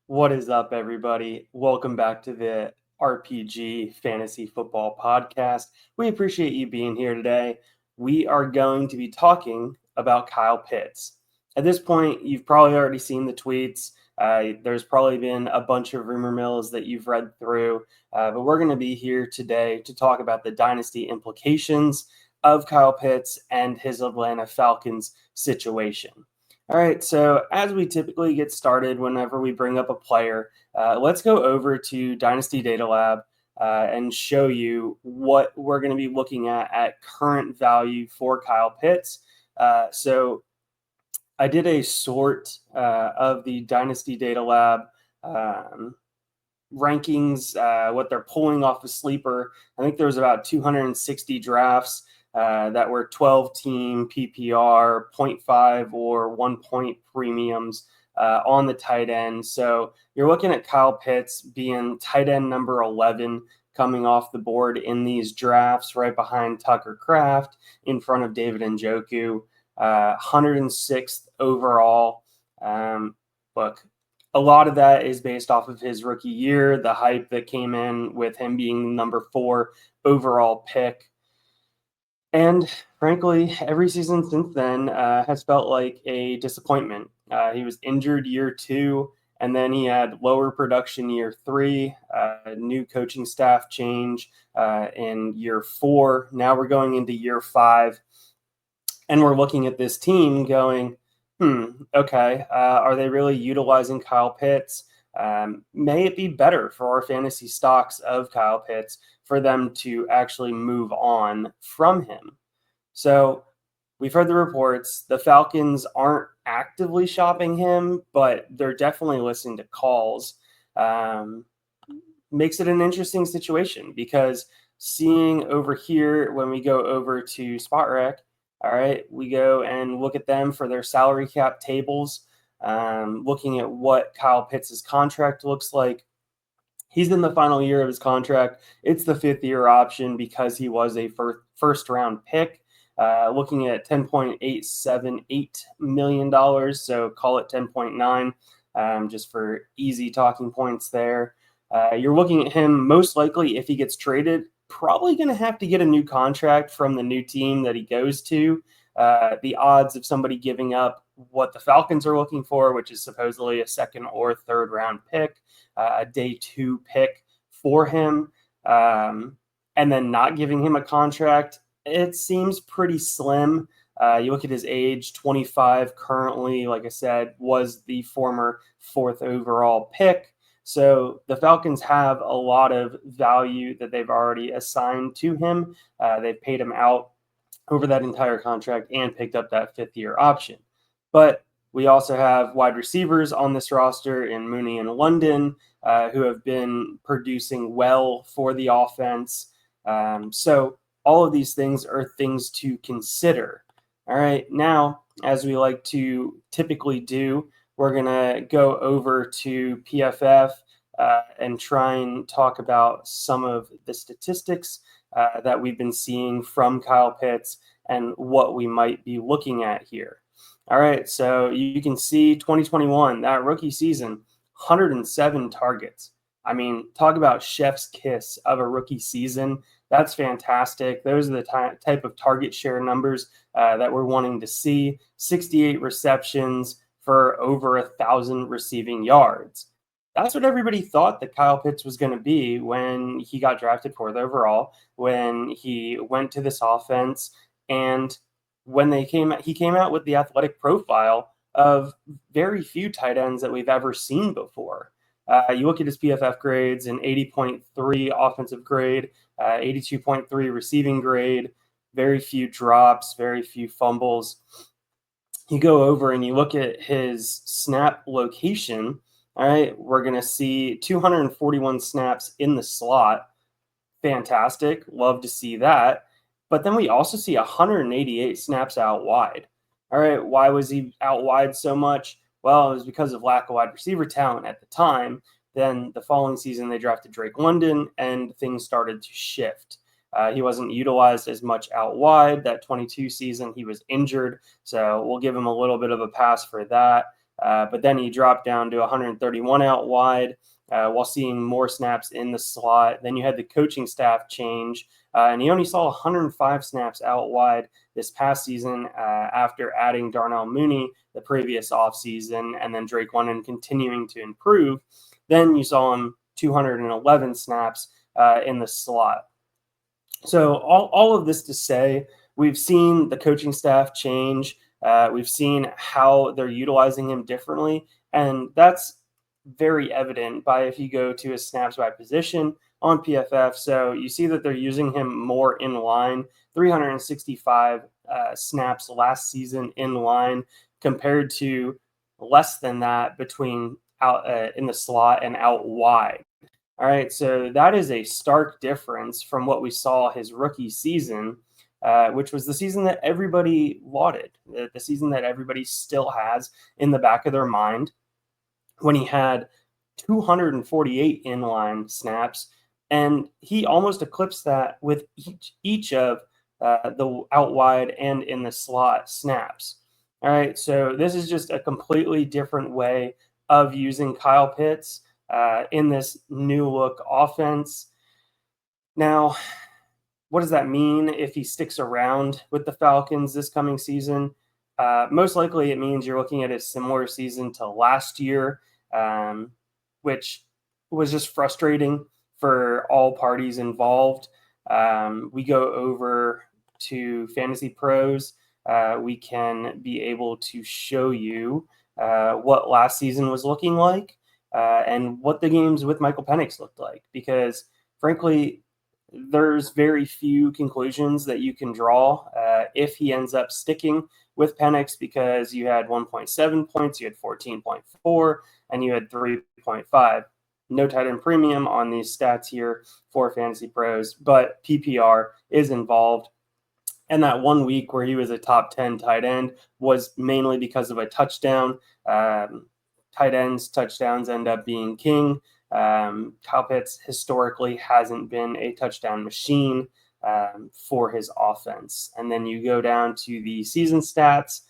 What is up, everybody? Welcome back to the RPG Fantasy Football Podcast. We appreciate you being here today. We are going to be talking about Kyle Pitts. At this point, you've probably already seen the tweets. There's probably been a bunch of rumor mills that you've read through, but we're going to be here today to talk about the dynasty implications of Kyle Pitts and his Atlanta Falcons situation. All right, so as we typically get started whenever we bring up a player, let's go over to Dynasty Data Lab and show you what we're going to be looking at current value for Kyle Pitts. So I did a sort of the Dynasty Data Lab rankings, what they're pulling off of Sleeper. I think there was about 260 drafts that were 12-team PPR, 0.5 or 1 point premiums on the tight end. So you're looking at Kyle Pitts being tight end number 11 coming off the board in these drafts, right behind Tucker Kraft, in front of David Njoku, 106th overall. Look, a lot of that is based off of his rookie year, the hype that came in with him being the number 4 overall pick. And frankly, every season since then has felt like a disappointment. He was injured year 2, and then he had lower production year 3, new coaching staff change in year 4. Now we're going into year 5, and we're looking at this team going, okay, are they really utilizing Kyle Pitts? May it be better for our fantasy stocks of Kyle Pitts for them to actually move on from him? So we've heard the reports. The Falcons aren't actively shopping him, but they're definitely listening to calls. Makes it an interesting situation because seeing over here, when we go over to SpotRec, all right, we go and look at them for their salary cap tables, looking at what Kyle Pitts' contract looks like. He's in the final year of his contract. It's the 5th-year option because he was a first-round pick, looking at $10.878 million, so call it 10.9, just for easy talking points there. You're looking at him most likely, if he gets traded, probably going to have to get a new contract from the new team that he goes to. The odds of somebody giving up what the Falcons are looking for, which is supposedly a 2nd or 3rd round pick, a day 2 pick for him, and then not giving him a contract, it seems pretty slim. You look at his age, 25 currently, like I said, was the former 4th overall pick. So the Falcons have a lot of value that they've already assigned to him. They've paid him out over that entire contract and picked up that 5th-year option. But we also have wide receivers on this roster in Mooney and London who have been producing well for the offense. So all of these things are things to consider. All right, now, as we like to typically do, we're going to go over to PFF and try and talk about some of the statistics that we've been seeing from Kyle Pitts and what we might be looking at here. All right, so you can see 2021, that rookie season, 107 targets. I mean, talk about chef's kiss of a rookie season. That's fantastic. Those are the type of target share numbers that we're wanting to see. 68 receptions for over 1,000 receiving yards. That's what everybody thought that Kyle Pitts was going to be when he got drafted 4th overall, when he went to this offense, and when he came out with the athletic profile of very few tight ends that we've ever seen before. You look at his PFF grades, an 80.3 offensive grade, 82.3 receiving grade, very few drops, very few fumbles. You go over and you look at his snap location. All right, we're going to see 241 snaps in the slot. Fantastic. Love to see that. But then we also see 188 snaps out wide. All right, why was he out wide so much? Well, it was because of lack of wide receiver talent at the time. Then the following season, they drafted Drake London, and things started to shift. He wasn't utilized as much out wide. That 22 season, he was injured, so we'll give him a little bit of a pass for that. but then he dropped down to 131 out wide while seeing more snaps in the slot. Then you had the coaching staff change, and he only saw 105 snaps out wide this past season after adding Darnell Mooney the previous offseason, and then Drake London continuing to improve. Then you saw him 211 snaps in the slot. So all of this to say, we've seen the coaching staff change. We've seen how they're utilizing him differently, and that's very evident by if you go to his snaps by position on PFF. So you see that they're using him more in line, 365 snaps last season in line compared to less than that between out in the slot and out wide. All right, so that is a stark difference from what we saw his rookie season, which was the season that everybody lauded, the season that everybody still has in the back of their mind, when he had 248 inline snaps, and he almost eclipsed that with each of the out wide and in the slot snaps. All right, so this is just a completely different way of using Kyle Pitts in this new look offense. Now, what does that mean if he sticks around with the Falcons this coming season? Most likely it means you're looking at a similar season to last year, which was just frustrating for all parties involved. We go over to Fantasy Pros. We can be able to show you what last season was looking like and what the games with Michael Penix looked like, because frankly, there's very few conclusions that you can draw if he ends up sticking with Penix, because you had 1.7 points, you had 14.4, and you had 3.5. No tight end premium on these stats here for Fantasy Pros, but PPR is involved. And that 1 week where he was a top 10 tight end was mainly because of a touchdown. Tight ends, touchdowns end up being king. Kyle Pitts historically hasn't been a touchdown machine for his offense. And then you go down to the season stats.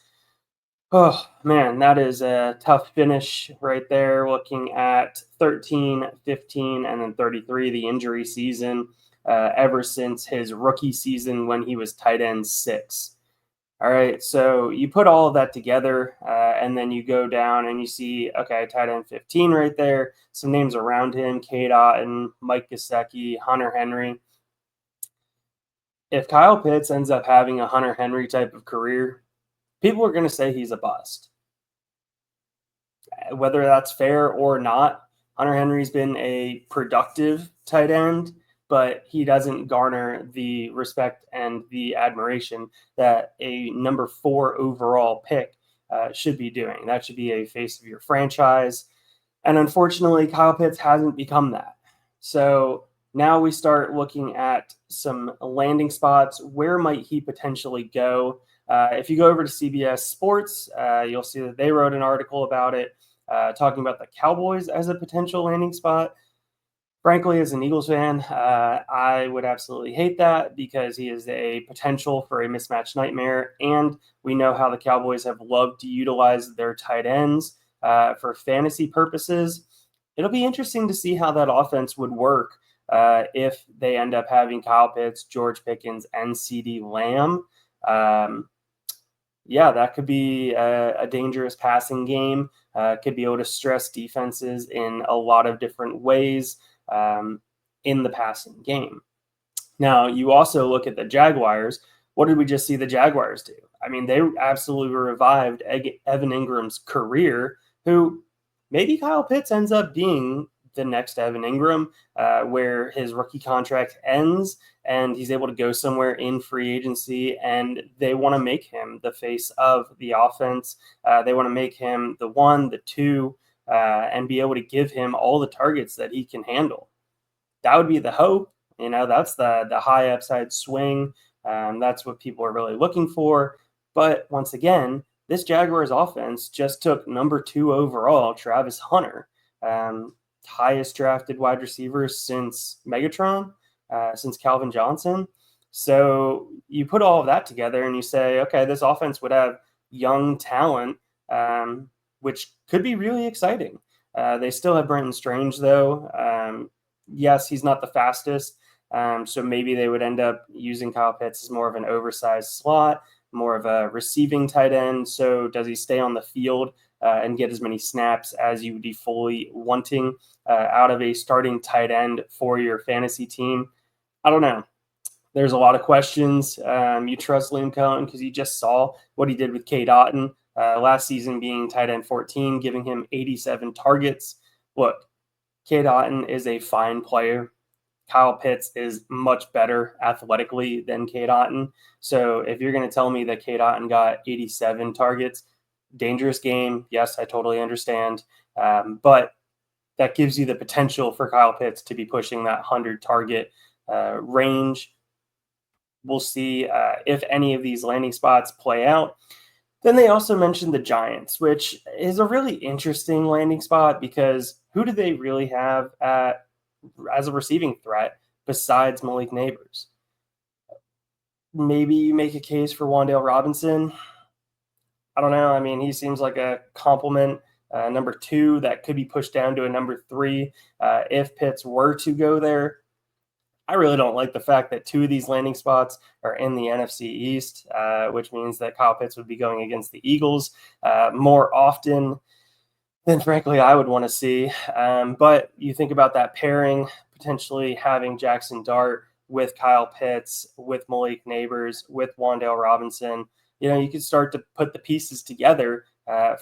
Oh, man, that is a tough finish right there, looking at 13, 15, and then 33, the injury season, ever since his rookie season when he was tight end 6. All right, so you put all of that together, and then you go down and you see, okay, tight end 15 right there, some names around him, Cade Otton, Mike Gesicki, Hunter Henry. If Kyle Pitts ends up having a Hunter Henry type of career, people are going to say he's a bust. Whether that's fair or not, Hunter Henry's been a productive tight end, but he doesn't garner the respect and the admiration that a number 4 overall pick should be doing. That should be a face of your franchise. And unfortunately, Kyle Pitts hasn't become that. So now we start looking at some landing spots. Where might he potentially go? If you go over to CBS Sports, you'll see that they wrote an article about it, talking about the Cowboys as a potential landing spot. Frankly, as an Eagles fan, I would absolutely hate that, because he is a potential for a mismatch nightmare. And we know how the Cowboys have loved to utilize their tight ends for fantasy purposes. It'll be interesting to see how that offense would work if they end up having Kyle Pitts, George Pickens, and CeeDee Lamb. Yeah, that could be a dangerous passing game. Could be able to stress defenses in a lot of different ways in the passing game. Now, you also look at the Jaguars. What did we just see the Jaguars do? I mean, they absolutely revived Evan Ingram's career, who maybe Kyle Pitts ends up being the next Evan Ingram, where his rookie contract ends and he's able to go somewhere in free agency, and they want to make him the face of the offense. They want to make him the 1, the 2, and be able to give him all the targets that he can handle. That would be the hope. You know, that's the high upside swing. That's what people are really looking for. But once again, this Jaguars offense just took number 2 overall, Travis Hunter, highest drafted wide receiver since Megatron, since Calvin Johnson. So you put all of that together and you say, okay, this offense would have young talent which could be really exciting. They still have Brenton Strange, though. Yes, he's not the fastest, so maybe they would end up using Kyle Pitts as more of an oversized slot, more of a receiving tight end. So does he stay on the field and get as many snaps as you would be fully wanting out of a starting tight end for your fantasy team? I don't know. There's a lot of questions. You trust Liam Cohen because you just saw what he did with Cade Otton last season, being tight end 14, giving him 87 targets. Look, Cade Otton is a fine player. Kyle Pitts is much better athletically than Cade Otton. So if you're going to tell me that Cade Otton got 87 targets, dangerous game. Yes, I totally understand. But that gives you the potential for Kyle Pitts to be pushing that 100 target range. We'll see if any of these landing spots play out. Then they also mentioned the Giants, which is a really interesting landing spot because who do they really have as a receiving threat besides Malik Nabers? Maybe you make a case for Wan'Dale Robinson. I don't know. I mean, he seems like a compliment number 2 that could be pushed down to a number 3 if Pitts were to go there. I really don't like the fact that 2 of these landing spots are in the NFC East, which means that Kyle Pitts would be going against the Eagles more often than, frankly, I would want to see. But you think about that pairing, potentially having Jackson Dart with Kyle Pitts, with Malik Nabers, with Wan'Dale Robinson. You could start to put the pieces together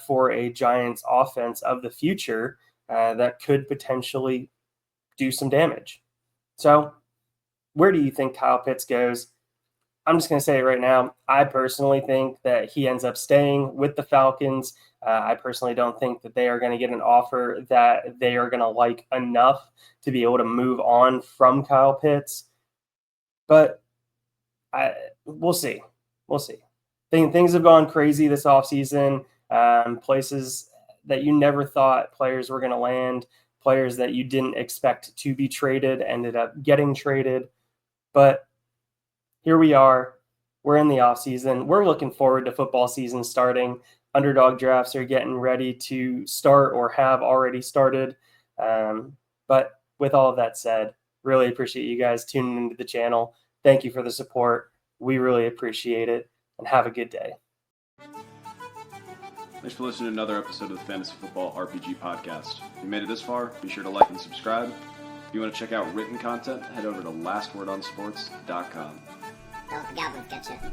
for a Giants offense of the future that could potentially do some damage. So where do you think Kyle Pitts goes? I'm just going to say it right now. I personally think that he ends up staying with the Falcons. I personally don't think that they are going to get an offer that they are going to like enough to be able to move on from Kyle Pitts. But we'll see. We'll see. Things have gone crazy this offseason. Places that you never thought players were going to land, players that you didn't expect to be traded ended up getting traded. But here we are. We're in the offseason. We're looking forward to football season starting. Underdog drafts are getting ready to start or have already started. But with all of that said, really appreciate you guys tuning into the channel. Thank you for the support. We really appreciate it, and have a good day. Thanks for listening to another episode of the Fantasy Football RPG Podcast. If you made it this far, be sure to like and subscribe. If you want to check out written content, head over to lastwordonsports.com. Don't let the Goblins get you.